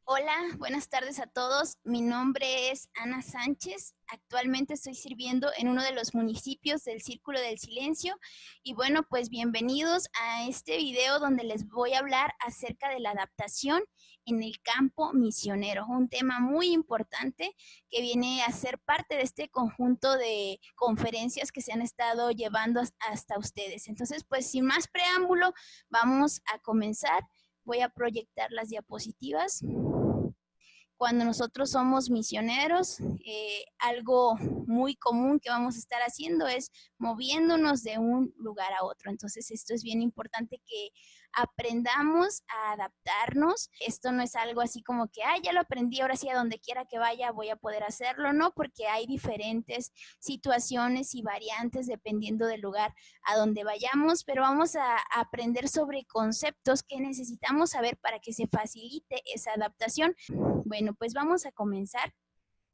Hola, buenas tardes a todos. Mi nombre es Ana Sánchez. Actualmente estoy sirviendo en uno de los municipios del Círculo del Silencio. Y bueno, pues bienvenidos a este video donde les voy a hablar acerca de la adaptación en el campo misionero, un tema muy importante que viene a ser parte de este conjunto de conferencias que se han estado llevando hasta ustedes. Entonces, pues sin más preámbulo, vamos a comenzar. Voy a proyectar las diapositivas. Cuando nosotros somos misioneros, algo muy común que vamos a estar haciendo es moviéndonos de un lugar a otro. Entonces, esto es bien importante que aprendamos a adaptarnos. Esto no es algo así como que, ya lo aprendí, ahora sí a donde quiera que vaya voy a poder hacerlo, no, porque hay diferentes situaciones y variantes dependiendo del lugar a donde vayamos, pero vamos a aprender sobre conceptos que necesitamos saber para que se facilite esa adaptación. Bueno, pues vamos a comenzar.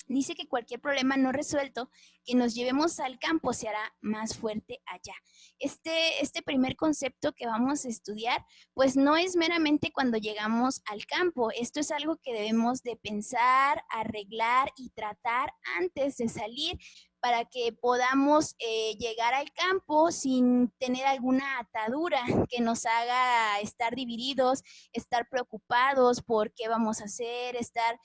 Dice que cualquier problema no resuelto que nos llevemos al campo se hará más fuerte allá. Este primer concepto que vamos a estudiar, pues no es meramente cuando llegamos al campo. Esto es algo que debemos de pensar, arreglar y tratar antes de salir para que podamos llegar al campo sin tener alguna atadura que nos haga estar divididos, estar preocupados por qué vamos a hacer, estar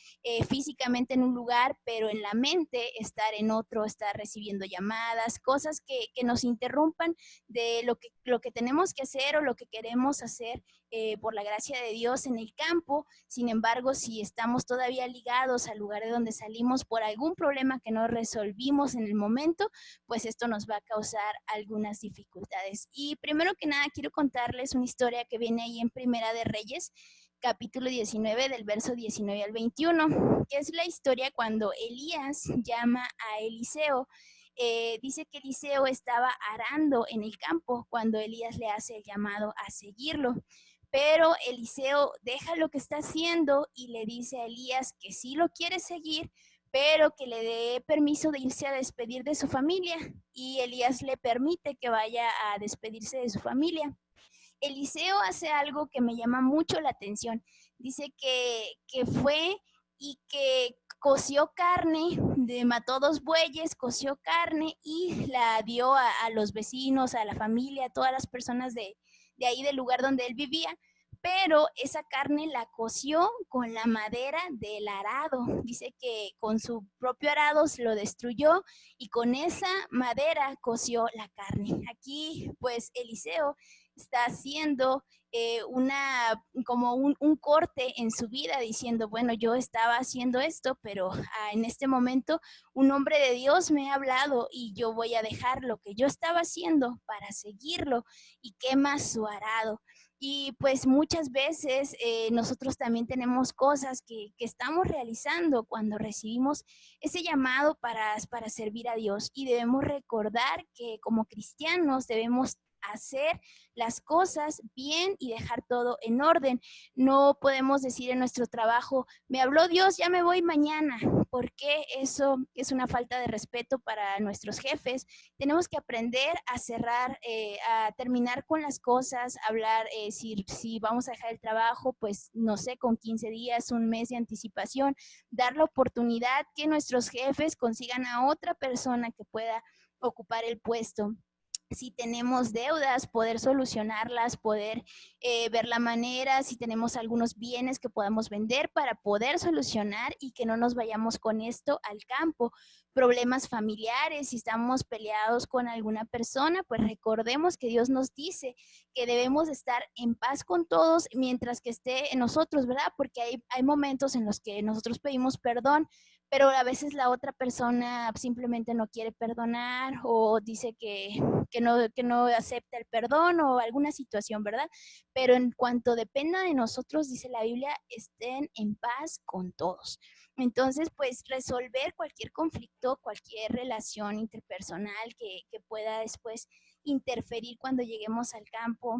físicamente en un lugar, pero en la mente estar en otro, estar recibiendo llamadas, cosas que nos interrumpan de lo que tenemos que hacer o lo que queremos hacer por la gracia de Dios en el campo. Sin embargo, si estamos todavía ligados al lugar de donde salimos por algún problema que no resolvimos en el momento, pues esto nos va a causar algunas dificultades. Y primero que nada, quiero contarles una historia que viene ahí en Primera de Reyes, capítulo 19, del verso 19 al 21, que es la historia cuando Elías llama a Eliseo. Dice que Eliseo estaba arando en el campo cuando Elías le hace el llamado a seguirlo. Pero Eliseo deja lo que está haciendo y le dice a Elías que sí lo quiere seguir, pero que le dé permiso de irse a despedir de su familia. Y Elías le permite que vaya a despedirse de su familia. Eliseo hace algo que me llama mucho la atención. Dice que fue y que coció carne, mató 2 bueyes, coció carne y la dio a los vecinos, a la familia, a todas las personas de ahí del lugar donde él vivía, pero esa carne la coció con la madera del arado. Dice que con su propio arado se lo destruyó y con esa madera coció la carne. Aquí, pues, Eliseo está haciendo como un corte en su vida diciendo, bueno, yo estaba haciendo esto, pero en este momento un hombre de Dios me ha hablado y yo voy a dejar lo que yo estaba haciendo para seguirlo, y quema su arado. Y pues muchas veces nosotros también tenemos cosas que estamos realizando cuando recibimos ese llamado para servir a Dios, y debemos recordar que como cristianos debemos hacer las cosas bien y dejar todo en orden. No podemos decir en nuestro trabajo, me habló Dios, ya me voy mañana, porque eso es una falta de respeto para nuestros jefes. Tenemos que aprender a cerrar, a terminar con las cosas, hablar, si vamos a dejar el trabajo, pues no sé, con 15 días, un mes de anticipación, dar la oportunidad que nuestros jefes consigan a otra persona que pueda ocupar el puesto. Si tenemos deudas, poder solucionarlas, poder ver la manera, si tenemos algunos bienes que podamos vender para poder solucionar y que no nos vayamos con esto al campo. Problemas familiares, si estamos peleados con alguna persona, pues recordemos que Dios nos dice que debemos estar en paz con todos mientras que esté en nosotros, ¿verdad? Porque hay momentos en los que nosotros pedimos perdón, pero a veces la otra persona simplemente no quiere perdonar o dice que no acepta el perdón o alguna situación, ¿verdad? Pero en cuanto dependa de nosotros, dice la Biblia, estén en paz con todos. Entonces, pues resolver cualquier conflicto, cualquier relación interpersonal que pueda después interferir cuando lleguemos al campo,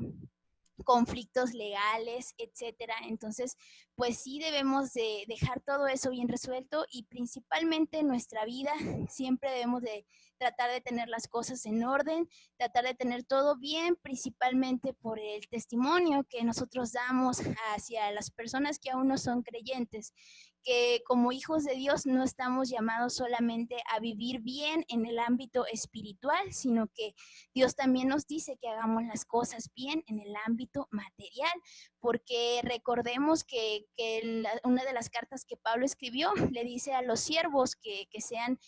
conflictos legales, etcétera. Entonces, pues sí debemos de dejar todo eso bien resuelto y principalmente en nuestra vida siempre debemos de tratar de tener las cosas en orden, tratar de tener todo bien, principalmente por el testimonio que nosotros damos hacia las personas que aún no son creyentes, que como hijos de Dios no estamos llamados solamente a vivir bien en el ámbito espiritual, sino que Dios también nos dice que hagamos las cosas bien en el ámbito material, porque recordemos que una de las cartas que Pablo escribió le dice a los siervos que sean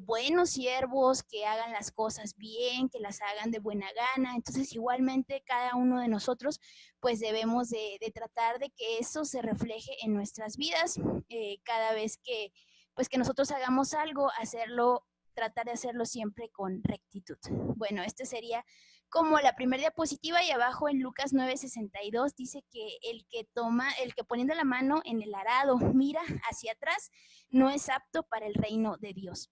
buenos siervos, que hagan las cosas bien, que las hagan de buena gana. Entonces igualmente cada uno de nosotros pues debemos de tratar de que eso se refleje en nuestras vidas cada vez pues que nosotros hagamos algo, hacerlo, tratar de hacerlo siempre con rectitud. Bueno, este sería como la primera diapositiva y abajo en Lucas 9:62 dice que el que poniendo la mano en el arado mira hacia atrás, no es apto para el reino de Dios.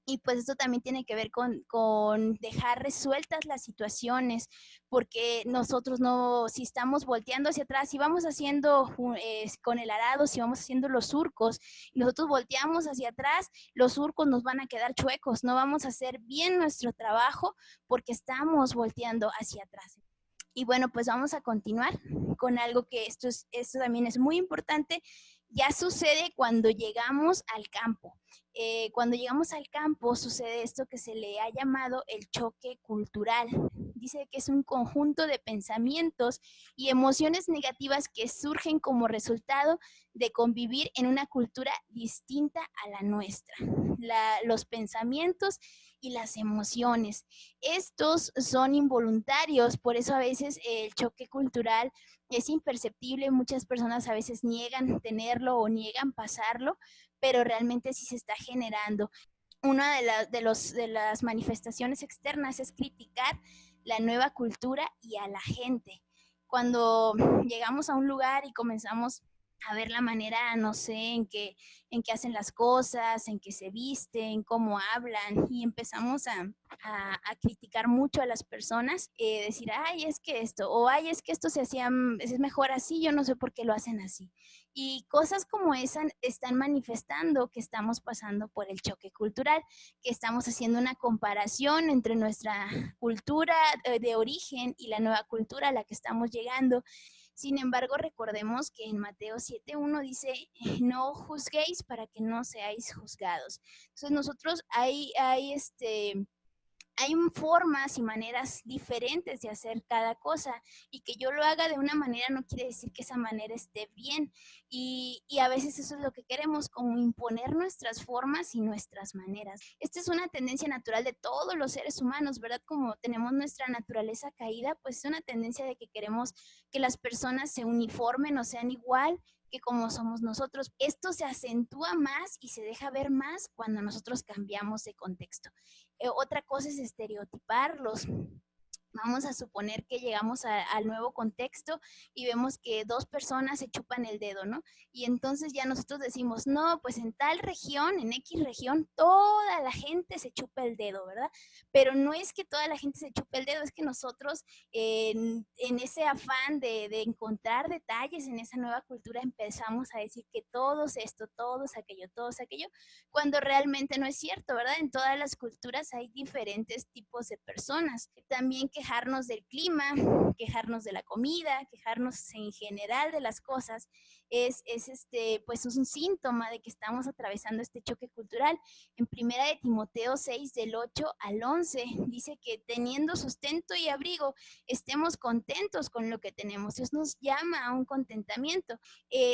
Y pues esto también tiene que ver con dejar resueltas las situaciones, porque nosotros no, si estamos volteando hacia atrás, si vamos haciendo con el arado, si vamos haciendo los surcos, y nosotros volteamos hacia atrás, los surcos nos van a quedar chuecos, no vamos a hacer bien nuestro trabajo porque estamos volteando hacia atrás. Y bueno, pues vamos a continuar con algo que esto también es muy importante. Ya sucede cuando llegamos al campo. Cuando llegamos al campo sucede esto que se le ha llamado el choque cultural. Dice que es un conjunto de pensamientos y emociones negativas que surgen como resultado de convivir en una cultura distinta a la nuestra. Los pensamientos y las emociones. Estos son involuntarios, por eso a veces el choque cultural es imperceptible, muchas personas a veces niegan tenerlo o niegan pasarlo, pero realmente sí se está generando. Una de las manifestaciones externas es criticar la nueva cultura y a la gente. Cuando llegamos a un lugar y comenzamos a ver la manera, no sé, en que hacen las cosas, en que se visten, cómo hablan, y empezamos a criticar mucho a las personas, decir, ay, es que esto, o ay, es que esto se hacía, es mejor así, yo no sé por qué lo hacen así. Y cosas como esa están manifestando que estamos pasando por el choque cultural, que estamos haciendo una comparación entre nuestra cultura de origen y la nueva cultura a la que estamos llegando. Sin embargo, recordemos que en Mateo 7:1 dice, no juzguéis para que no seáis juzgados. Entonces nosotros hay formas y maneras diferentes de hacer cada cosa, y que yo lo haga de una manera no quiere decir que esa manera esté bien, y a veces eso es lo que queremos, como imponer nuestras formas y nuestras maneras. Esta es una tendencia natural de todos los seres humanos, ¿verdad? Como tenemos nuestra naturaleza caída, pues es una tendencia de que queremos que las personas se uniformen o sean igual que como somos nosotros. Esto se acentúa más y se deja ver más cuando nosotros cambiamos de contexto. Otra cosa es estereotiparlos. Vamos a suponer que llegamos al nuevo contexto y vemos que dos personas se chupan el dedo, ¿no? Y entonces ya nosotros decimos, no, pues en tal región, en X región, toda la gente se chupa el dedo, ¿verdad? Pero no es que toda la gente se chupe el dedo, es que nosotros en ese afán de encontrar detalles en esa nueva cultura empezamos a decir que todos esto, todos aquello, cuando realmente no es cierto, ¿verdad? En todas las culturas hay diferentes tipos de personas. También quejarnos del clima, quejarnos de la comida, quejarnos en general de las cosas, es pues es un síntoma de que estamos atravesando este choque cultural. En primera de Timoteo 6, del 8 al 11, dice que teniendo sustento y abrigo, estemos contentos con lo que tenemos. Dios nos llama a un contentamiento.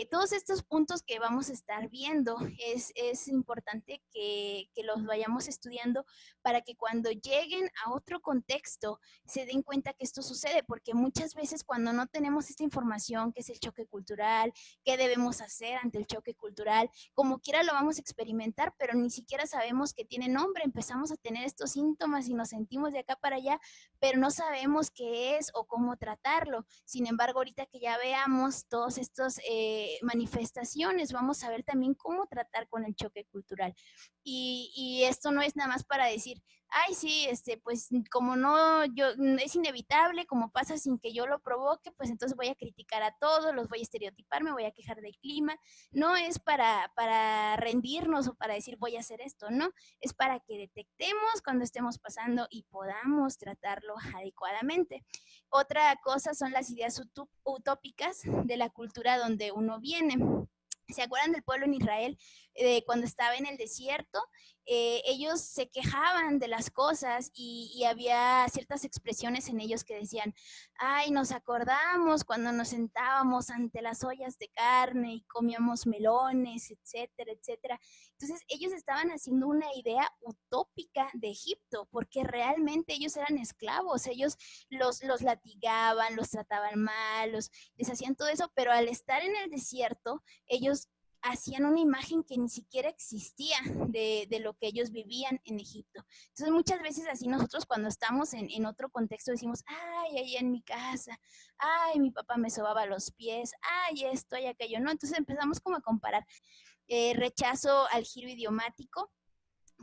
Todos estos puntos que vamos a estar viendo es importante que los vayamos estudiando para que cuando lleguen a otro contexto se den cuenta que esto sucede, porque muchas veces cuando no tenemos esta información, que es el choque cultural, qué debemos hacer ante el choque cultural, como quiera lo vamos a experimentar, pero ni siquiera sabemos que tiene nombre. Empezamos a tener estos síntomas y nos sentimos de acá para allá, pero no sabemos qué es o cómo tratarlo. Sin embargo, ahorita que ya veamos todas estas manifestaciones, vamos a ver también cómo tratar con el choque cultural. Y esto no es nada más para decir, ay, sí, pues como no, es inevitable, como pasa sin que yo lo provoque, pues entonces voy a criticar a todos, los voy a estereotipar, me voy a quejar del clima. No es para rendirnos o para decir voy a hacer esto, no, es para que detectemos cuando estemos pasando y podamos tratarlo adecuadamente. Otra cosa son las ideas utópicas de la cultura donde uno viene. ¿Se acuerdan del pueblo en Israel cuando estaba en el desierto? Ellos se quejaban de las cosas y había ciertas expresiones en ellos que decían, ay, nos acordamos cuando nos sentábamos ante las ollas de carne y comíamos melones, etcétera, etcétera. Entonces ellos estaban haciendo una idea utópica de Egipto, porque realmente ellos eran esclavos, ellos los latigaban, los trataban mal, les hacían todo eso, pero al estar en el desierto, ellos hacían una imagen que ni siquiera existía de lo que ellos vivían en Egipto. Entonces muchas veces así nosotros cuando estamos en otro contexto decimos, ay, ahí en mi casa, ay, mi papá me sobaba los pies, ay, esto y aquello, ¿no? Entonces empezamos como a comparar rechazo al giro idiomático,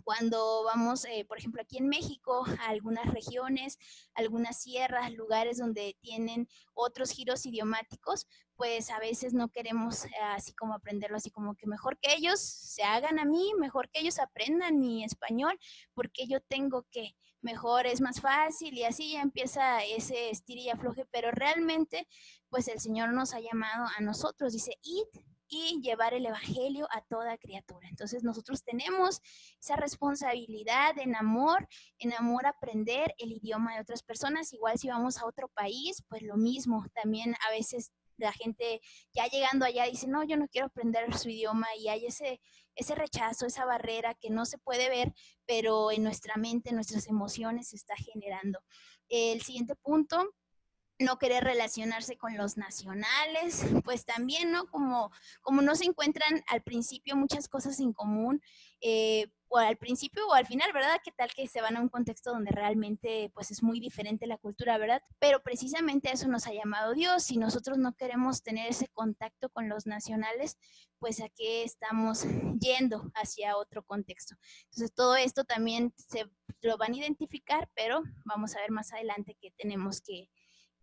cuando vamos, por ejemplo, aquí en México, a algunas regiones, algunas sierras, lugares donde tienen otros giros idiomáticos, pues a veces no queremos así como aprenderlo, así como que mejor que ellos se hagan a mí, mejor que ellos aprendan mi español, porque yo tengo que, mejor es más fácil y así ya empieza ese estir y afloje, pero realmente pues el Señor nos ha llamado a nosotros, dice, id y llevar el evangelio a toda criatura. Entonces nosotros tenemos esa responsabilidad en amor aprender el idioma de otras personas. Igual si vamos a otro país, pues lo mismo. También a veces la gente ya llegando allá dice, no, yo no quiero aprender su idioma y hay ese rechazo, esa barrera que no se puede ver, pero en nuestra mente, en nuestras emociones se está generando. El siguiente punto, no querer relacionarse con los nacionales, pues también, ¿no? Como no se encuentran al principio muchas cosas en común, o al principio o al final, ¿verdad? ¿Qué tal que se van a un contexto donde realmente pues es muy diferente la cultura, ¿verdad? Pero precisamente a eso nos ha llamado Dios. Si nosotros no queremos tener ese contacto con los nacionales, pues a qué estamos yendo hacia otro contexto. Entonces todo esto también se lo van a identificar, pero vamos a ver más adelante que tenemos que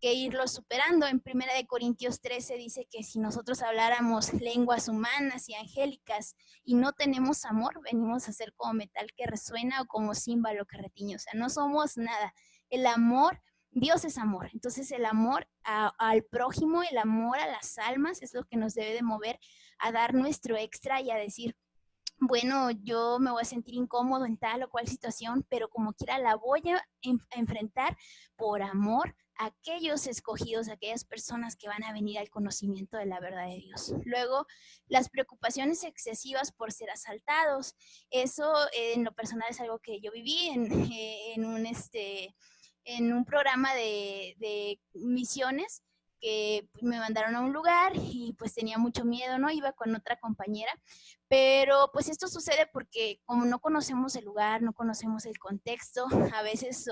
irlo superando. En 1 Corintios 13 dice que si nosotros habláramos lenguas humanas y angélicas y no tenemos amor, venimos a ser como metal que resuena o como címbalo que retiñe. O sea, no somos nada. El amor, Dios es amor. Entonces el amor al prójimo, el amor a las almas es lo que nos debe de mover a dar nuestro extra y a decir, bueno, yo me voy a sentir incómodo en tal o cual situación, pero como quiera la voy a enfrentar por amor a aquellos escogidos, a aquellas personas que van a venir al conocimiento de la verdad de Dios. Luego, las preocupaciones excesivas por ser asaltados. Eso en lo personal es algo que yo viví en un programa de misiones que me mandaron a un lugar y pues tenía mucho miedo, ¿no? Iba con otra compañera, pero pues esto sucede porque como no conocemos el lugar, no conocemos el contexto, a veces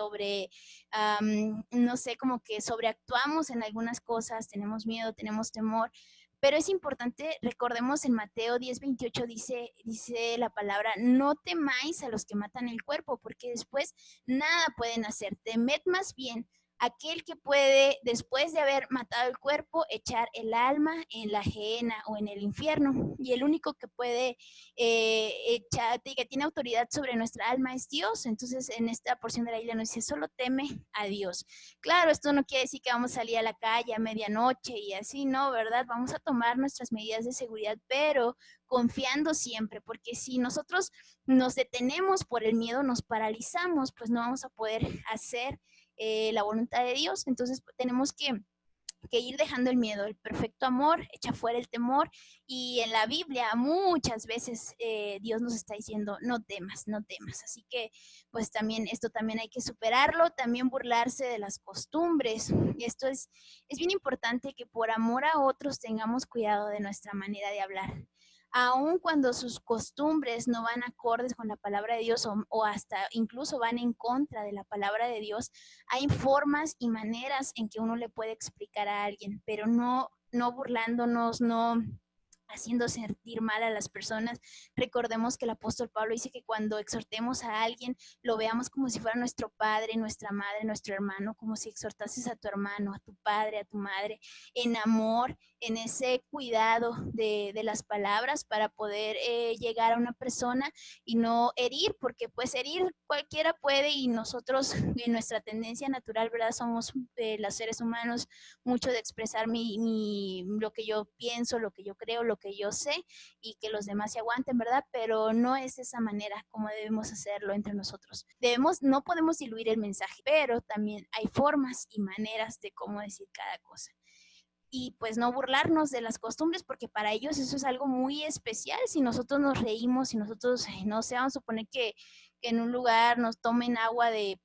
no sé, como que sobreactuamos en algunas cosas, tenemos miedo, tenemos temor, pero es importante, recordemos en Mateo 10:28 dice la palabra, no temáis a los que matan el cuerpo, porque después nada pueden hacer, temed más bien aquel que puede, después de haber matado el cuerpo, echar el alma en la gehenna o en el infierno. Y el único que puede echar, que tiene autoridad sobre nuestra alma es Dios. Entonces, en esta porción de la Biblia nos dice, solo teme a Dios. Claro, esto no quiere decir que vamos a salir a la calle a medianoche y así, ¿no? ¿Verdad? Vamos a tomar nuestras medidas de seguridad, pero confiando siempre, porque si nosotros nos detenemos por el miedo, nos paralizamos, pues no vamos a poder hacer la voluntad de Dios. Entonces tenemos que ir dejando el miedo. El perfecto amor echa fuera el temor. Y en la Biblia muchas veces Dios nos está diciendo, no temas, no temas. Así que pues también esto también hay que superarlo. También burlarse de las costumbres. Esto es bien importante que por amor a otros tengamos cuidado de nuestra manera de hablar. Aun cuando sus costumbres no van acordes con la palabra de Dios o hasta incluso van en contra de la palabra de Dios, hay formas y maneras en que uno le puede explicar a alguien, pero no burlándonos, no haciendo sentir mal a las personas. Recordemos que el apóstol Pablo dice que cuando exhortemos a alguien, lo veamos como si fuera nuestro padre, nuestra madre, nuestro hermano, como si exhortases a tu hermano, a tu padre, a tu madre, en amor, en ese cuidado de las palabras para poder llegar a una persona y no herir, porque pues herir cualquiera puede y nosotros en nuestra tendencia natural, ¿verdad? Somos los seres humanos mucho de expresar lo que yo pienso, lo que yo creo, lo que yo sé y que los demás se aguanten, ¿verdad? Pero no es esa manera como debemos hacerlo entre nosotros. No podemos diluir el mensaje, pero también hay formas y maneras de cómo decir cada cosa y pues no burlarnos de las costumbres porque para ellos eso es algo muy especial. Si nosotros nos reímos, si nosotros, no sé, vamos a suponer que en un lugar nos tomen agua de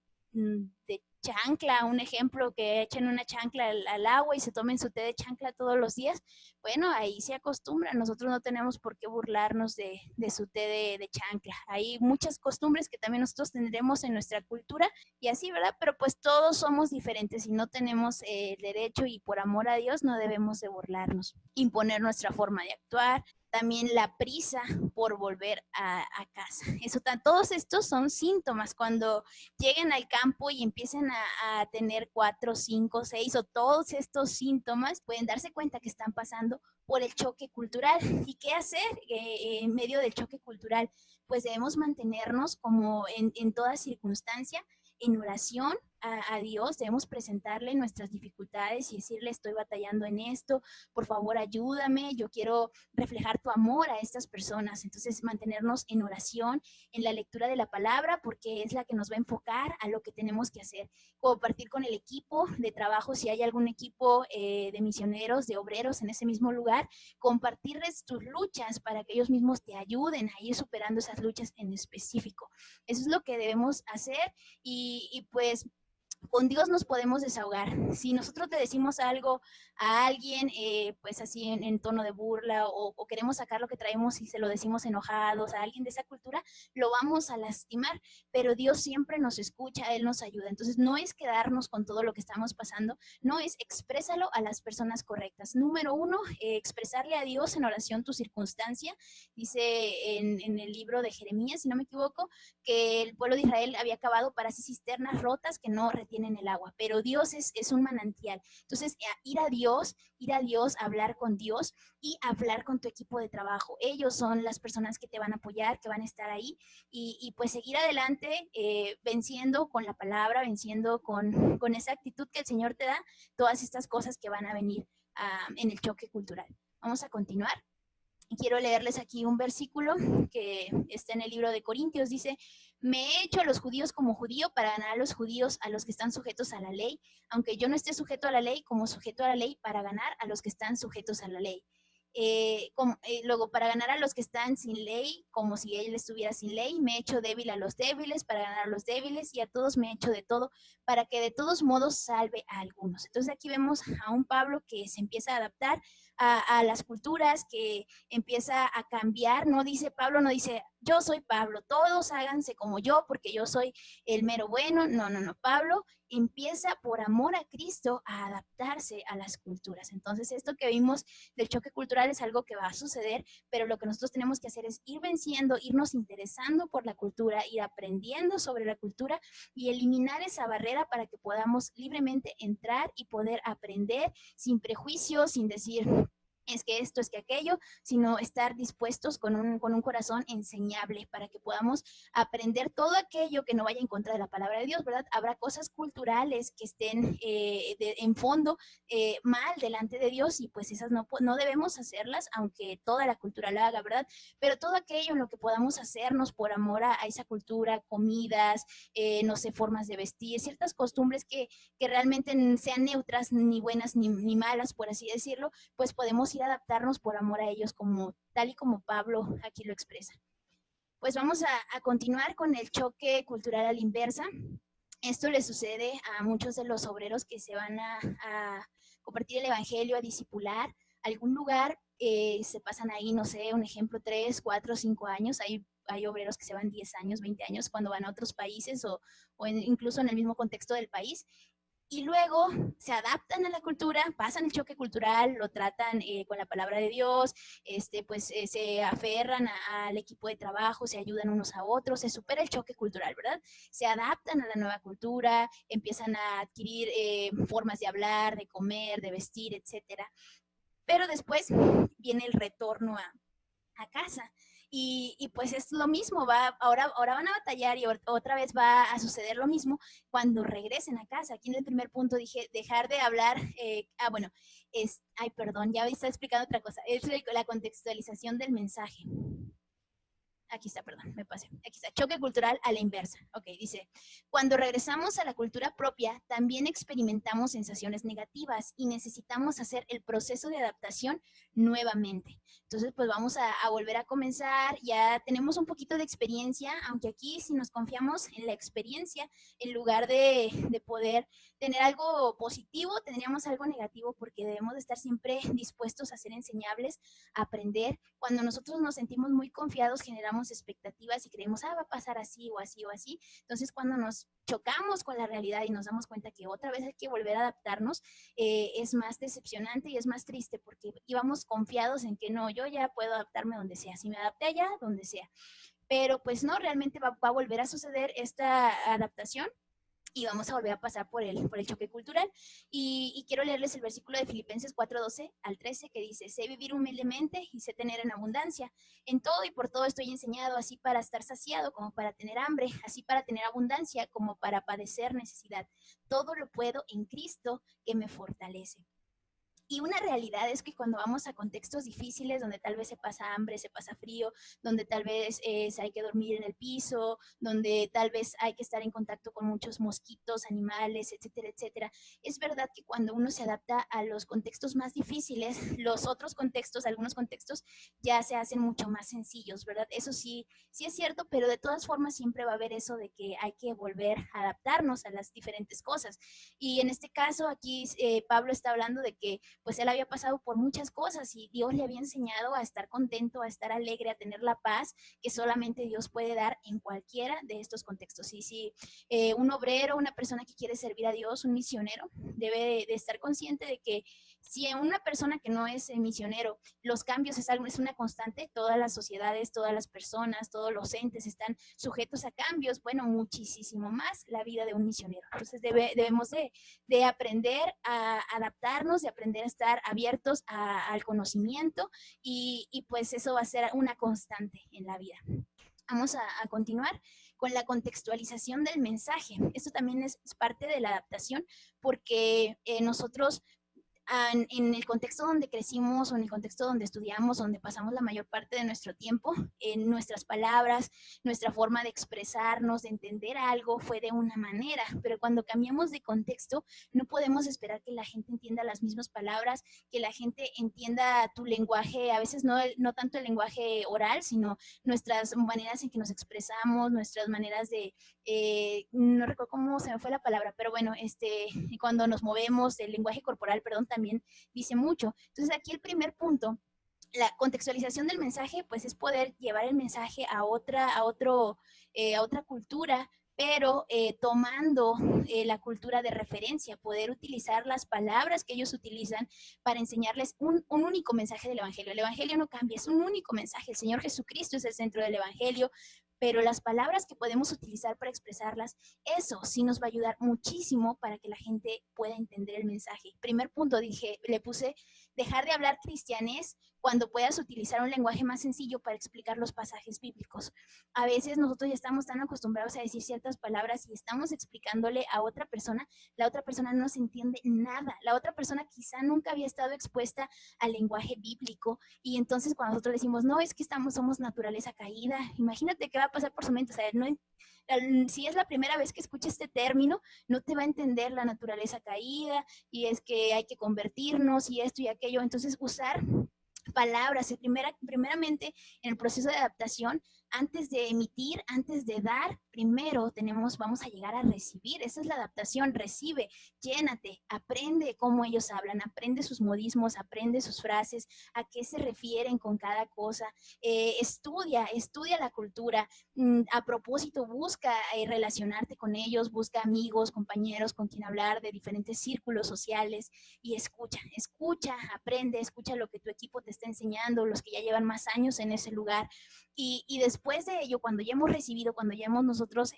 chancla, un ejemplo, que echen una chancla al agua y se tomen su té de chancla todos los días, bueno, ahí se acostumbra. Nosotros no tenemos por qué burlarnos de su té de chancla. Hay muchas costumbres que también nosotros tendremos en nuestra cultura y así, ¿verdad? Pero pues todos somos diferentes y no tenemos el derecho y por amor a Dios no debemos de burlarnos, imponer nuestra forma de actuar, también la prisa por volver a casa. Todos estos son síntomas cuando lleguen al campo y empiecen a tener 4, 5, 6 o todos estos síntomas, pueden darse cuenta que están pasando por el choque cultural. ¿Y qué hacer en medio del choque cultural? Pues debemos mantenernos como en toda circunstancia en oración a Dios, debemos presentarle nuestras dificultades y decirle, estoy batallando en esto, por favor ayúdame, yo quiero reflejar tu amor a estas personas. Entonces, mantenernos en oración, en la lectura de la palabra, porque es la que nos va a enfocar a lo que tenemos que hacer. Compartir con el equipo de trabajo, si hay algún equipo de misioneros, de obreros en ese mismo lugar, compartirles tus luchas para que ellos mismos te ayuden a ir superando esas luchas en específico. Eso es lo que debemos hacer y pues con Dios nos podemos desahogar. Si nosotros le decimos algo a alguien, pues así en tono de burla o queremos sacar lo que traemos y se lo decimos enojados a alguien de esa cultura, lo vamos a lastimar, pero Dios siempre nos escucha, Él nos ayuda. Entonces no es quedarnos con todo lo que estamos pasando, no es exprésalo a las personas correctas. Número uno, expresarle a Dios en oración tu circunstancia. Dice en el libro de Jeremías, si no me equivoco, que el pueblo de Israel había cavado para sí cisternas rotas que no retienen el agua, pero Dios es un manantial. Entonces, ir a Dios, hablar con Dios y hablar con tu equipo de trabajo. Ellos son las personas que te van a apoyar, que van a estar ahí y pues seguir adelante venciendo con la palabra, venciendo con esa actitud que el Señor te da, todas estas cosas que van a venir en el choque cultural. Vamos a continuar. Quiero leerles aquí un versículo que está en el libro de Corintios. Dice, me he hecho a los judíos como judío para ganar a los judíos, a los que están sujetos a la ley, aunque yo no esté sujeto a la ley, como sujeto a la ley para ganar a los que están sujetos a la ley. Luego, para ganar a los que están sin ley, como si él estuviera sin ley, me he hecho débil a los débiles, para ganar a los débiles, y a todos me he hecho de todo, para que de todos modos salve a algunos. Entonces aquí vemos a un Pablo que se empieza a adaptar a las culturas, que empieza a cambiar. No dice Pablo, no dice, yo soy Pablo, todos háganse como yo porque yo soy el mero bueno. No, no, no. Pablo empieza por amor a Cristo a adaptarse a las culturas. Entonces, esto que vimos del choque cultural es algo que va a suceder, pero lo que nosotros tenemos que hacer es ir venciendo, irnos interesando por la cultura, ir aprendiendo sobre la cultura y eliminar esa barrera para que podamos libremente entrar y poder aprender sin prejuicios, sin decir es que esto, es que aquello, sino estar dispuestos con un corazón enseñable para que podamos aprender todo aquello que no vaya en contra de la palabra de Dios, ¿verdad? Habrá cosas culturales que estén en fondo mal delante de Dios y pues esas no debemos hacerlas, aunque toda la cultura la haga, ¿verdad? Pero todo aquello en lo que podamos hacernos por amor a esa cultura, comidas, no sé, formas de vestir, ciertas costumbres que realmente sean neutras, ni buenas ni malas, por así decirlo, pues podemos ir a adaptarnos por amor a ellos, como tal y como Pablo aquí lo expresa. Pues vamos a continuar con el choque cultural a la inversa. Esto le sucede a muchos de los obreros que se van a compartir el evangelio, a discipular a algún lugar, se pasan ahí, no sé, un ejemplo, 3, 4, 5 años. Hay obreros que se van 10 años, 20 años cuando van a otros países o incluso en el mismo contexto del país y luego se adaptan a la cultura, pasan el choque cultural, lo tratan con la palabra de Dios, pues se aferran al equipo de trabajo, se ayudan unos a otros, se supera el choque cultural, ¿verdad? Se adaptan a la nueva cultura, empiezan a adquirir formas de hablar, de comer, de vestir, etcétera. Pero después viene el retorno a casa. Pues es lo mismo, ahora van a batallar y otra vez va a suceder lo mismo cuando regresen a casa. Aquí en el primer punto dije dejar de hablar, bueno, ay, perdón, ya estaba explicando otra cosa, es la contextualización del mensaje. Aquí está, perdón, me pasé. Aquí está, choque cultural a la inversa. Ok, dice, cuando regresamos a la cultura propia, también experimentamos sensaciones negativas y necesitamos hacer el proceso de adaptación nuevamente. Entonces, pues vamos a volver a comenzar, ya tenemos un poquito de experiencia, aunque aquí si nos confiamos en la experiencia, en lugar de poder tener algo positivo, tendríamos algo negativo porque debemos de estar siempre dispuestos a ser enseñables, a aprender. Cuando nosotros nos sentimos muy confiados, generamos expectativas y creemos, va a pasar así o así o así. Entonces, cuando nos chocamos con la realidad y nos damos cuenta que otra vez hay que volver a adaptarnos, es más decepcionante y es más triste porque íbamos confiados en que no, yo ya puedo adaptarme donde sea, si me adapté allá, donde sea. Pero pues no, realmente va a volver a suceder esta adaptación y vamos a volver a pasar por el choque cultural. Quiero leerles el versículo de Filipenses 4:12 al 13 que dice, sé vivir humildemente y sé tener en abundancia. En todo y por todo estoy enseñado, así para estar saciado como para tener hambre, así para tener abundancia como para padecer necesidad. Todo lo puedo en Cristo que me fortalece. Y una realidad es que cuando vamos a contextos difíciles, donde tal vez se pasa hambre, se pasa frío, donde tal vez hay que dormir en el piso, donde tal vez hay que estar en contacto con muchos mosquitos, animales, etcétera, etcétera, es verdad que cuando uno se adapta a los contextos más difíciles, los otros contextos, algunos contextos, ya se hacen mucho más sencillos, ¿verdad? Eso sí, sí es cierto, pero de todas formas siempre va a haber eso de que hay que volver a adaptarnos a las diferentes cosas. Y en este caso, aquí Pablo está hablando de que pues él había pasado por muchas cosas y Dios le había enseñado a estar contento, a estar alegre, a tener la paz que solamente Dios puede dar en cualquiera de estos contextos. Y si un obrero, una persona que quiere servir a Dios, un misionero, debe de estar consciente de que si una persona que no es misionero, los cambios es una constante, todas las sociedades, todas las personas, todos los entes están sujetos a cambios, bueno, muchísimo más la vida de un misionero. Entonces debemos de aprender a adaptarnos, de aprender a estar abiertos al conocimiento pues eso va a ser una constante en la vida. Vamos a continuar con la contextualización del mensaje. Esto también es parte de la adaptación porque nosotros en el contexto donde crecimos o en el contexto donde estudiamos, donde pasamos la mayor parte de nuestro tiempo, en nuestras palabras, nuestra forma de expresarnos, de entender algo fue de una manera, pero cuando cambiamos de contexto no podemos esperar que la gente entienda las mismas palabras, que la gente entienda tu lenguaje, a veces no tanto el lenguaje oral, sino nuestras maneras en que nos expresamos, nuestras maneras de, no recuerdo cómo se me fue la palabra, pero bueno, cuando nos movemos, el lenguaje corporal, perdón, también dice mucho. Entonces aquí el primer punto, la contextualización del mensaje, pues es poder llevar el mensaje a otra cultura, pero tomando la cultura de referencia, poder utilizar las palabras que ellos utilizan para enseñarles un único mensaje del Evangelio. El Evangelio no cambia, es un único mensaje. El Señor Jesucristo es el centro del Evangelio, pero las palabras que podemos utilizar para expresarlas, eso sí nos va a ayudar muchísimo para que la gente pueda entender el mensaje. Primer punto, le puse dejar de hablar cristianés cuando puedas utilizar un lenguaje más sencillo para explicar los pasajes bíblicos. A veces nosotros ya estamos tan acostumbrados a decir ciertas palabras y estamos explicándole a otra persona, la otra persona no se entiende nada, la otra persona quizá nunca había estado expuesta al lenguaje bíblico y entonces cuando nosotros decimos, no, es que somos naturaleza caída, imagínate qué va a pasar por su mente, o sea, no, si es la primera vez que escucha este término, no te va a entender la naturaleza caída y es que hay que convertirnos y esto y aquello, entonces usar palabras, primeramente en el proceso de adaptación, antes de emitir, antes de dar, primero vamos a llegar a recibir. Esa es la adaptación, recibe, llénate, aprende cómo ellos hablan, aprende sus modismos, aprende sus frases, a qué se refieren con cada cosa, estudia la cultura, a propósito busca relacionarte con ellos, busca amigos, compañeros con quien hablar de diferentes círculos sociales y escucha, aprende, escucha lo que tu equipo te está enseñando, los que ya llevan más años en ese lugar. Y después de ello, cuando ya hemos recibido, cuando ya hemos nosotros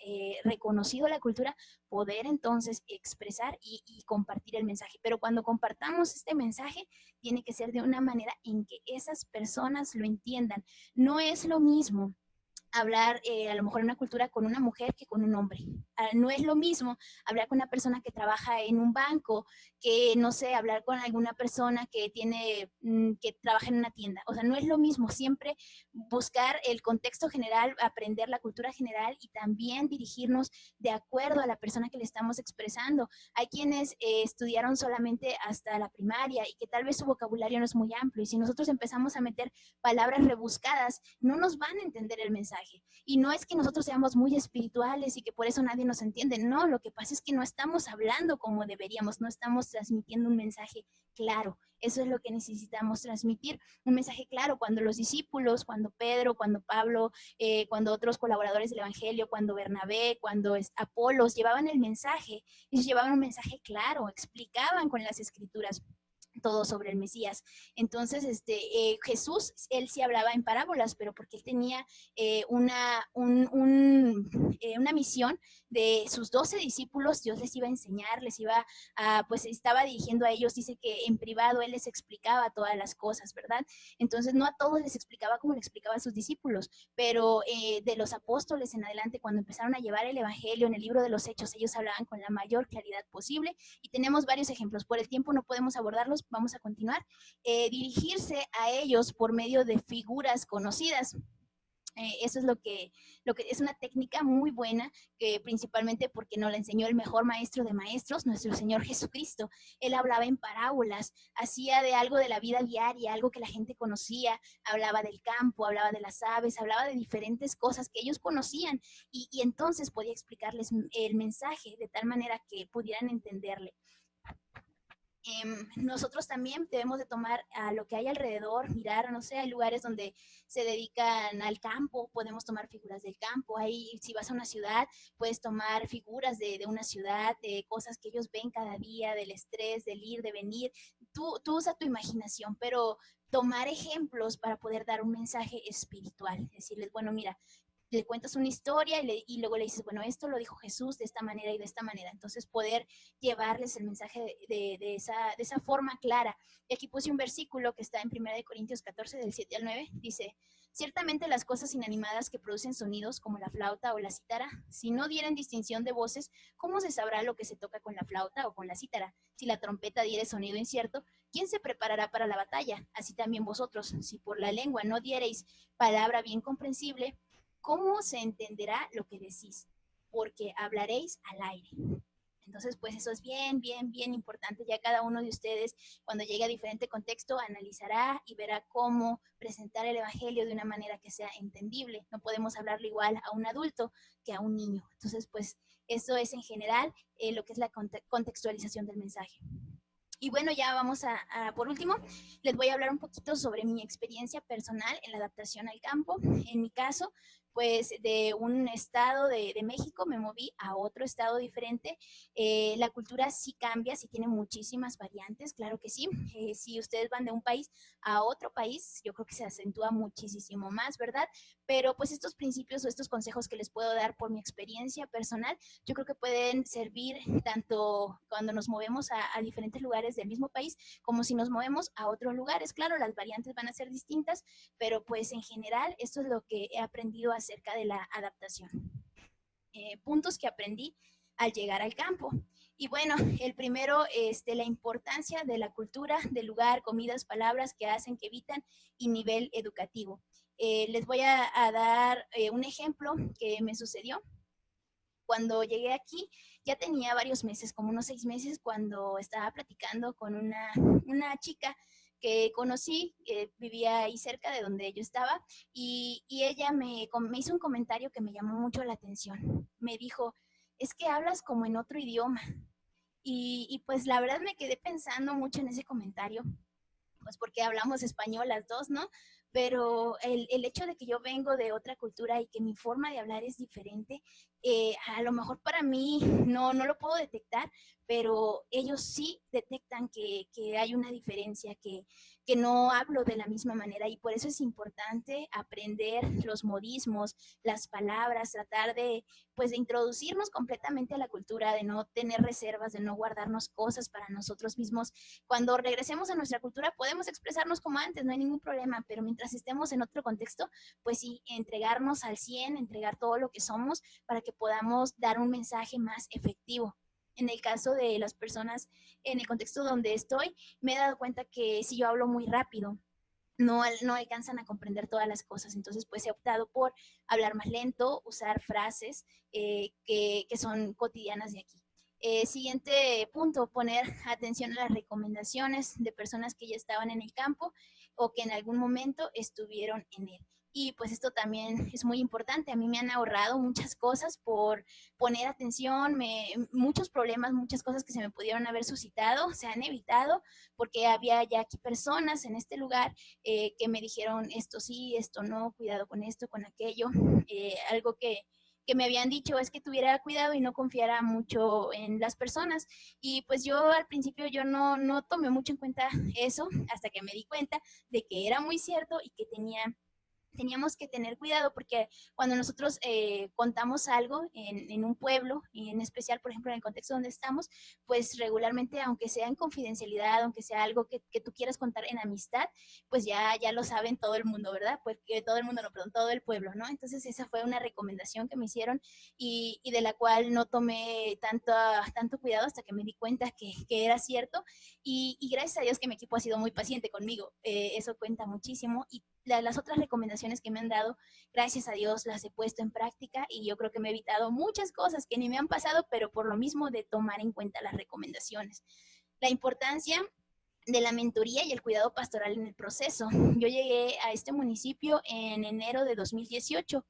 reconocido la cultura, poder entonces expresar y compartir el mensaje. Pero cuando compartamos este mensaje, tiene que ser de una manera en que esas personas lo entiendan. No es lo mismo hablar a lo mejor en una cultura con una mujer que con un hombre. No es lo mismo hablar con una persona que trabaja en un banco que, no sé, hablar con alguna persona que que trabaja en una tienda. O sea, no es lo mismo. Siempre buscar el contexto general, aprender la cultura general y también dirigirnos de acuerdo a la persona que le estamos expresando. Hay quienes estudiaron solamente hasta la primaria y que tal vez su vocabulario no es muy amplio. Y si nosotros empezamos a meter palabras rebuscadas, no nos van a entender el mensaje. Y no es que nosotros seamos muy espirituales y que por eso nadie nos entiende. No, lo que pasa es que no estamos hablando como deberíamos, no estamos transmitiendo un mensaje claro. Eso es lo que necesitamos transmitir, un mensaje claro. Cuando los discípulos, cuando Pedro, cuando Pablo, cuando otros colaboradores del Evangelio, cuando Bernabé, cuando Apolos llevaban el mensaje, ellos llevaban un mensaje claro, explicaban con las escrituras todo sobre el Mesías. Entonces, Jesús, él sí hablaba en parábolas, pero porque él tenía una misión de sus 12 discípulos, Dios les iba a enseñar, les iba a, pues estaba dirigiendo a ellos, dice que en privado él les explicaba todas las cosas, ¿verdad? Entonces, no a todos les explicaba como le explicaba a sus discípulos, pero de los apóstoles en adelante, cuando empezaron a llevar el Evangelio en el libro de los Hechos, ellos hablaban con la mayor claridad posible y tenemos varios ejemplos. Por el tiempo no podemos abordarlos, vamos a continuar. Dirigirse a ellos por medio de figuras conocidas. Eso es lo que es una técnica muy buena, que principalmente porque nos la enseñó el mejor maestro de maestros, nuestro Señor Jesucristo. Él hablaba en parábolas, hacía de algo de la vida diaria, algo que la gente conocía, hablaba del campo, hablaba de las aves, hablaba de diferentes cosas que ellos conocían y entonces podía explicarles el mensaje de tal manera que pudieran entenderle. Nosotros también debemos de tomar a lo que hay alrededor, mirar, no sé, hay lugares donde se dedican al campo, podemos tomar figuras del campo, ahí si vas a una ciudad, puedes tomar figuras de una ciudad, de cosas que ellos ven cada día, del estrés, del ir, de venir, tú usa tu imaginación, pero tomar ejemplos para poder dar un mensaje espiritual, decirles, bueno, mira, le cuentas una historia y luego le dices, bueno, esto lo dijo Jesús de esta manera y de esta manera. Entonces poder llevarles el mensaje de esa forma clara. Y aquí puse un versículo que está en 1 Corintios 14, del 7 al 9. Dice, ciertamente las cosas inanimadas que producen sonidos, como la flauta o la cítara, si no dieren distinción de voces, ¿cómo se sabrá lo que se toca con la flauta o con la cítara? Si la trompeta diere sonido incierto, ¿quién se preparará para la batalla? Así también vosotros, si por la lengua no diereis palabra bien comprensible, ¿cómo se entenderá lo que decís? Porque hablaréis al aire. Entonces, pues eso es bien importante. Ya cada uno de ustedes, cuando llegue a diferente contexto, analizará y verá cómo presentar el Evangelio de una manera que sea entendible. No podemos hablarlo igual a un adulto que a un niño. Entonces, pues eso es en general lo que es la contextualización del mensaje. Y bueno, ya vamos por último, les voy a hablar un poquito sobre mi experiencia personal en la adaptación al campo. En mi caso, pues de un estado de México me moví a otro estado diferente. La cultura sí cambia, sí tiene muchísimas variantes, claro que sí. Si ustedes van de un país a otro país, yo creo que se acentúa muchísimo más, ¿verdad? Pero pues estos principios o estos consejos que les puedo dar por mi experiencia personal, yo creo que pueden servir tanto cuando nos movemos a diferentes lugares del mismo país, como si nos movemos a otros lugares. Claro, las variantes van a ser distintas, pero pues en general esto es lo que he aprendido acerca de la adaptación. Puntos que aprendí al llegar al campo. Y bueno, el primero, la importancia de la cultura, del lugar, comidas, palabras que hacen, que evitan y nivel educativo. Les voy a dar un ejemplo que me sucedió. Cuando llegué aquí, ya tenía varios meses, como unos 6 meses, cuando estaba platicando con una chica que conocí, vivía ahí cerca de donde yo estaba, y ella me hizo un comentario que me llamó mucho la atención. Me dijo, es que hablas como en otro idioma. Y pues la verdad me quedé pensando mucho en ese comentario, pues porque hablamos español las dos, ¿no? Pero el hecho de que yo vengo de otra cultura y que mi forma de hablar es diferente, a lo mejor para mí no lo puedo detectar, pero ellos sí detectan que hay una diferencia, que no hablo de la misma manera, y por eso es importante aprender los modismos, las palabras, tratar de, pues, de introducirnos completamente a la cultura, de no tener reservas, de no guardarnos cosas para nosotros mismos. Cuando regresemos a nuestra cultura podemos expresarnos como antes, no hay ningún problema, pero mientras estemos en otro contexto, pues sí, entregarnos al 100, entregar todo lo que somos para que podamos dar un mensaje más efectivo. En el caso de las personas en el contexto donde estoy, me he dado cuenta que si yo hablo muy rápido, no alcanzan a comprender todas las cosas. Entonces, pues he optado por hablar más lento, usar frases que son cotidianas de aquí. Siguiente punto, poner atención a las recomendaciones de personas que ya estaban en el campo o que en algún momento estuvieron en él. Y pues esto también es muy importante. A mí me han ahorrado muchas cosas por poner atención, muchos problemas, muchas cosas que se me pudieron haber suscitado, se han evitado porque había ya aquí personas en este lugar que me dijeron esto sí, esto no, cuidado con esto, con aquello. Algo que me habían dicho es que tuviera cuidado y no confiara mucho en las personas. Y pues yo al principio yo no tomé mucho en cuenta eso hasta que me di cuenta de que era muy cierto y que teníamos que tener cuidado porque cuando nosotros contamos algo en un pueblo, y en especial, por ejemplo, en el contexto donde estamos, pues regularmente, aunque sea en confidencialidad, aunque sea algo que tú quieras contar en amistad, pues ya lo saben todo el mundo, ¿verdad? Porque todo el mundo, no, perdón, todo el pueblo, ¿no? Entonces esa fue una recomendación que me hicieron y de la cual no tomé tanto cuidado hasta que me di cuenta que era cierto y gracias a Dios que mi equipo ha sido muy paciente conmigo, eso cuenta muchísimo y las otras recomendaciones que me han dado, gracias a Dios las he puesto en práctica y yo creo que me he evitado muchas cosas que ni me han pasado, pero por lo mismo de tomar en cuenta las recomendaciones. La importancia de la mentoría y el cuidado pastoral en el proceso. Yo llegué a este municipio en enero de 2018.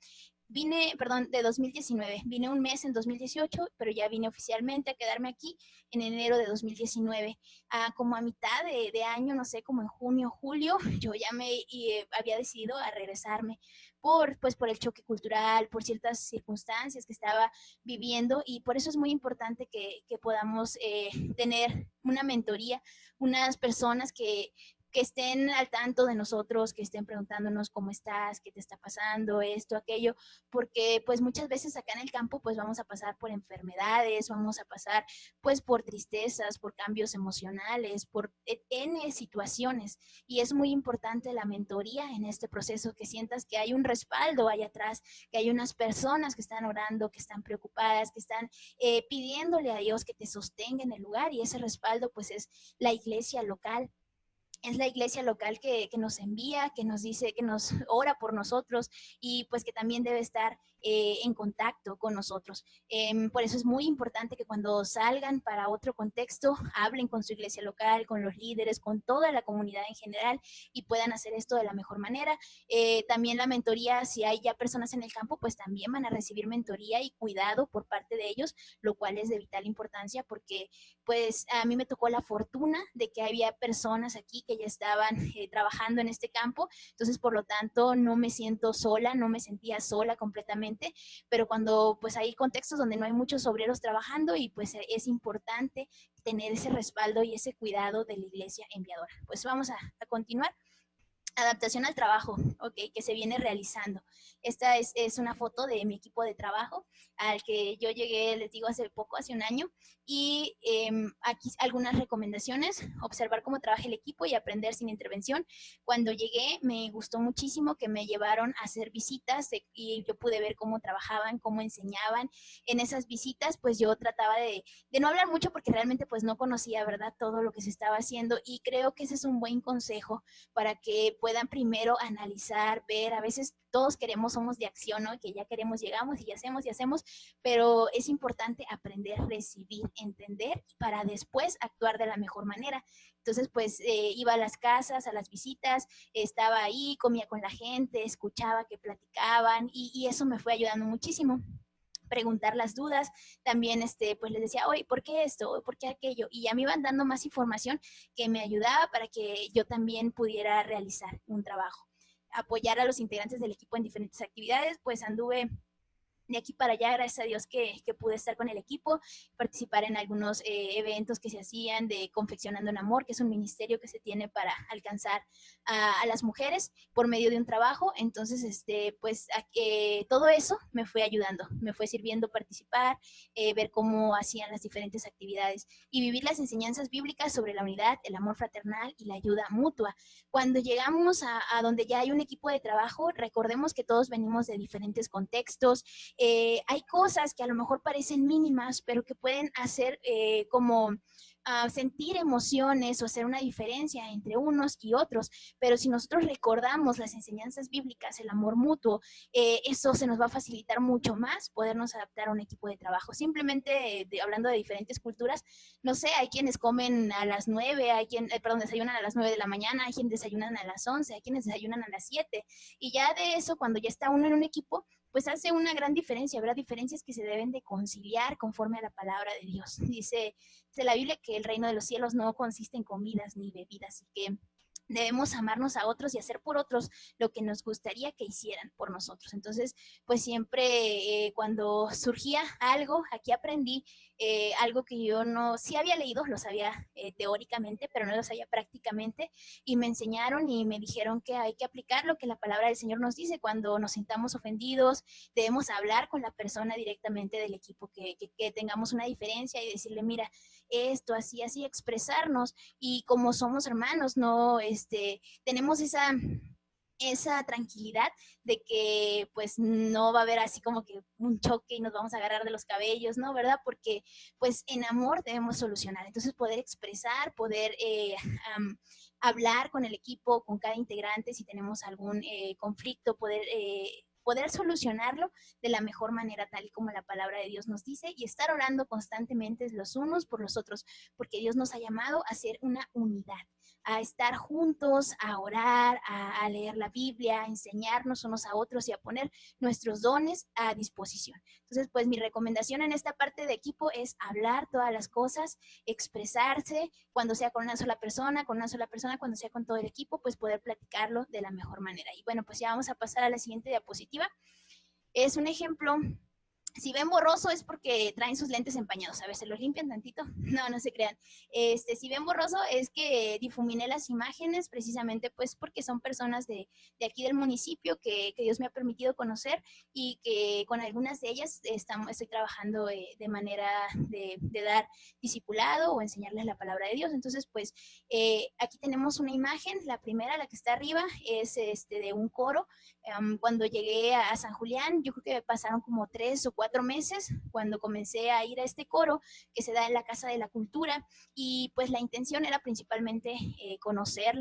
De 2019, vine un mes en 2018, pero ya vine oficialmente a quedarme aquí en enero de 2019. Como a mitad de año, no sé, como en junio, julio, yo ya había decidido a regresarme por el choque cultural, por ciertas circunstancias que estaba viviendo y por eso es muy importante que podamos tener una mentoría, unas personas que estén al tanto de nosotros, que estén preguntándonos cómo estás, qué te está pasando, esto, aquello, porque pues muchas veces acá en el campo pues vamos a pasar por enfermedades, vamos a pasar pues por tristezas, por cambios emocionales, por N situaciones y es muy importante la mentoría en este proceso, que sientas que hay un respaldo allá atrás, que hay unas personas que están orando, que están preocupadas, que están pidiéndole a Dios que te sostenga en el lugar y ese respaldo pues es la iglesia local, es la iglesia local que nos envía, que nos dice, que nos ora por nosotros y pues que también debe estar en contacto con nosotros. Por eso es muy importante que cuando salgan para otro contexto, hablen con su iglesia local, con los líderes, con toda la comunidad en general y puedan hacer esto de la mejor manera. También la mentoría, si hay ya personas en el campo, pues también van a recibir mentoría y cuidado por parte de ellos, lo cual es de vital importancia porque pues a mí me tocó la fortuna de que había personas aquí que ya estaban trabajando en este campo, entonces por lo tanto no me siento sola, no me sentía sola completamente, pero cuando pues hay contextos donde no hay muchos obreros trabajando y pues es importante tener ese respaldo y ese cuidado de la iglesia enviadora. Pues vamos a continuar. Adaptación al trabajo, ok, que se viene realizando. Esta es una foto de mi equipo de trabajo al que yo llegué, les digo, hace poco, hace un año, y aquí algunas recomendaciones, observar cómo trabaja el equipo y aprender sin intervención. Cuando llegué me gustó muchísimo que me llevaron a hacer visitas y yo pude ver cómo trabajaban, cómo enseñaban. En esas visitas pues yo trataba de no hablar mucho porque realmente pues no conocía, ¿verdad?, todo lo que se estaba haciendo y creo que ese es un buen consejo para que puedan primero analizar, ver, a veces todos queremos, somos de acción, ¿no? Que ya queremos, llegamos y hacemos, pero es importante aprender, recibir, entender para después actuar de la mejor manera. Entonces, pues iba a las casas, a las visitas, estaba ahí, comía con la gente, escuchaba que platicaban y eso me fue ayudando muchísimo preguntar las dudas, también pues les decía, oye, ¿por qué esto? ¿Por qué aquello? Y ya me iban dando más información que me ayudaba para que yo también pudiera realizar un trabajo. Apoyar a los integrantes del equipo en diferentes actividades, pues anduve de aquí para allá, gracias a Dios que pude estar con el equipo, participar en algunos eventos que se hacían de Confeccionando en Amor, que es un ministerio que se tiene para alcanzar a las mujeres por medio de un trabajo. Entonces, pues todo eso me fue ayudando, me fue sirviendo participar, ver cómo hacían las diferentes actividades y vivir las enseñanzas bíblicas sobre la unidad, el amor fraternal y la ayuda mutua. Cuando llegamos a donde ya hay un equipo de trabajo, recordemos que todos venimos de diferentes contextos, hay cosas que a lo mejor parecen mínimas, pero que pueden hacer como sentir emociones o hacer una diferencia entre unos y otros. Pero si nosotros recordamos las enseñanzas bíblicas, el amor mutuo, eso se nos va a facilitar mucho más podernos adaptar a un equipo de trabajo. Simplemente hablando de diferentes culturas, no sé, hay quienes comen a las 9, hay quien, perdón, desayunan a las 9 de la mañana, hay quienes desayunan a las 11, hay quienes desayunan a las 7. Y ya de eso, cuando ya está uno en un equipo, pues hace una gran diferencia. Habrá diferencias que se deben de conciliar conforme a la palabra de Dios. Dice la Biblia que el reino de los cielos no consiste en comidas ni bebidas, y que debemos amarnos a otros y hacer por otros lo que nos gustaría que hicieran por nosotros. Entonces, pues siempre cuando surgía algo, aquí aprendí algo que yo no, sí había leído, lo sabía teóricamente, pero no lo sabía prácticamente, y me enseñaron y me dijeron que hay que aplicar lo que la palabra del Señor nos dice. Cuando nos sintamos ofendidos, debemos hablar con la persona directamente del equipo, que tengamos una diferencia y decirle, mira, esto, así, así, expresarnos, y como somos hermanos, no, tenemos esa tranquilidad de que pues no va a haber así como que un choque y nos vamos a agarrar de los cabellos, ¿no? ¿Verdad? Porque pues en amor debemos solucionar. Entonces poder expresar, poder hablar con el equipo, con cada integrante, si tenemos algún conflicto, poder solucionarlo de la mejor manera, tal y como la palabra de Dios nos dice, y estar orando constantemente los unos por los otros, porque Dios nos ha llamado a ser una unidad, a estar juntos, a orar, a leer la Biblia, a enseñarnos unos a otros y a poner nuestros dones a disposición. Entonces, pues mi recomendación en esta parte de equipo es hablar todas las cosas, expresarse, cuando sea con una sola persona, cuando sea con todo el equipo, pues poder platicarlo de la mejor manera. Y bueno, pues ya vamos a pasar a la siguiente diapositiva. Es un ejemplo. Si ven borroso es porque traen sus lentes empañados. A ver, ¿se los limpian tantito? No, no se crean. Si ven borroso es que difuminé las imágenes precisamente pues porque son personas de aquí del municipio que Dios me ha permitido conocer, y que con algunas de ellas estoy trabajando de manera de dar discipulado o enseñarles la palabra de Dios. Entonces, pues aquí tenemos una imagen. La primera, la que está arriba, es de un coro. Cuando llegué a San Julián, yo creo que pasaron como 3 o 4 meses cuando comencé a ir a este coro que se da en la Casa de la Cultura, y pues la intención era principalmente conocer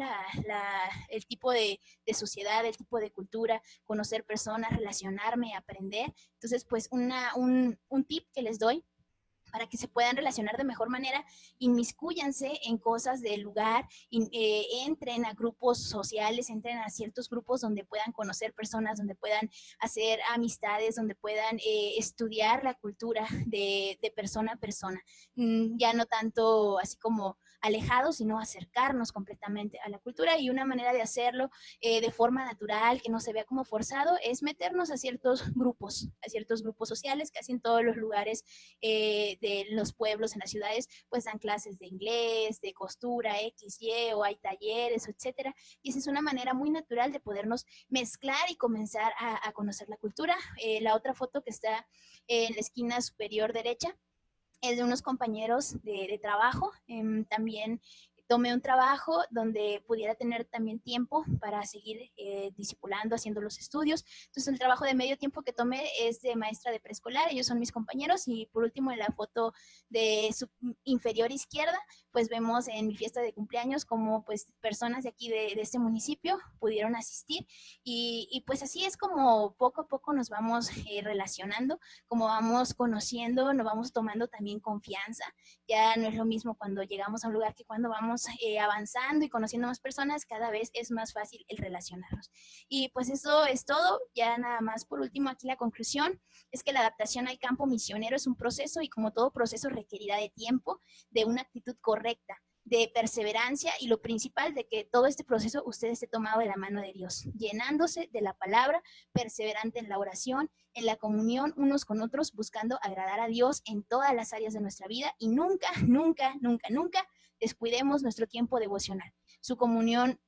el tipo de sociedad, el tipo de cultura, conocer personas, relacionarme, aprender. Entonces, pues un tip que les doy para que se puedan relacionar de mejor manera: inmiscúyanse en cosas del lugar, entren a grupos sociales, entren a ciertos grupos donde puedan conocer personas, donde puedan hacer amistades, donde puedan estudiar la cultura de persona a persona. Ya no tanto así como alejados, sino acercarnos completamente a la cultura, y una manera de hacerlo de forma natural, que no se vea como forzado, es meternos a ciertos grupos sociales, casi en todos los lugares de los pueblos, en las ciudades, pues dan clases de inglés, de costura, X, Y, o hay talleres, etcétera. Y esa es una manera muy natural de podernos mezclar y comenzar a conocer la cultura. La otra foto que está en la esquina superior derecha es de unos compañeros de trabajo, también tomé un trabajo donde pudiera tener también tiempo para seguir discipulando, haciendo los estudios. Entonces el trabajo de medio tiempo que tomé es de maestra de preescolar, ellos son mis compañeros, y por último en la foto de su inferior izquierda, pues vemos en mi fiesta de cumpleaños como pues personas de aquí de este municipio pudieron asistir, y pues así es como poco a poco nos vamos relacionando, como vamos conociendo, nos vamos tomando también confianza. Ya no es lo mismo cuando llegamos a un lugar que cuando vamos avanzando y conociendo más personas, cada vez es más fácil el relacionarnos. Y pues eso es todo. Ya nada más por último aquí la conclusión es que la adaptación al campo misionero es un proceso, y como todo proceso requerirá de tiempo, de una actitud correcta, de perseverancia, y lo principal de que todo este proceso usted esté tomado de la mano de Dios, llenándose de la palabra, perseverante en la oración, en la comunión unos con otros, buscando agradar a Dios en todas las áreas de nuestra vida, y nunca, nunca, nunca, nunca descuidemos nuestro tiempo devocional, su comunión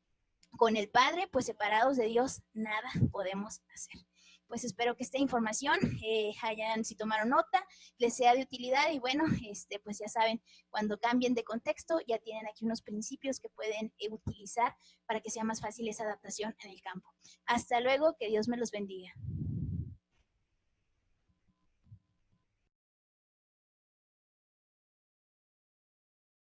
con el Padre, pues separados de Dios nada podemos hacer. Pues espero que esta información si tomaron nota, les sea de utilidad, y bueno, pues ya saben, cuando cambien de contexto ya tienen aquí unos principios que pueden utilizar para que sea más fácil esa adaptación en el campo. Hasta luego, que Dios me los bendiga.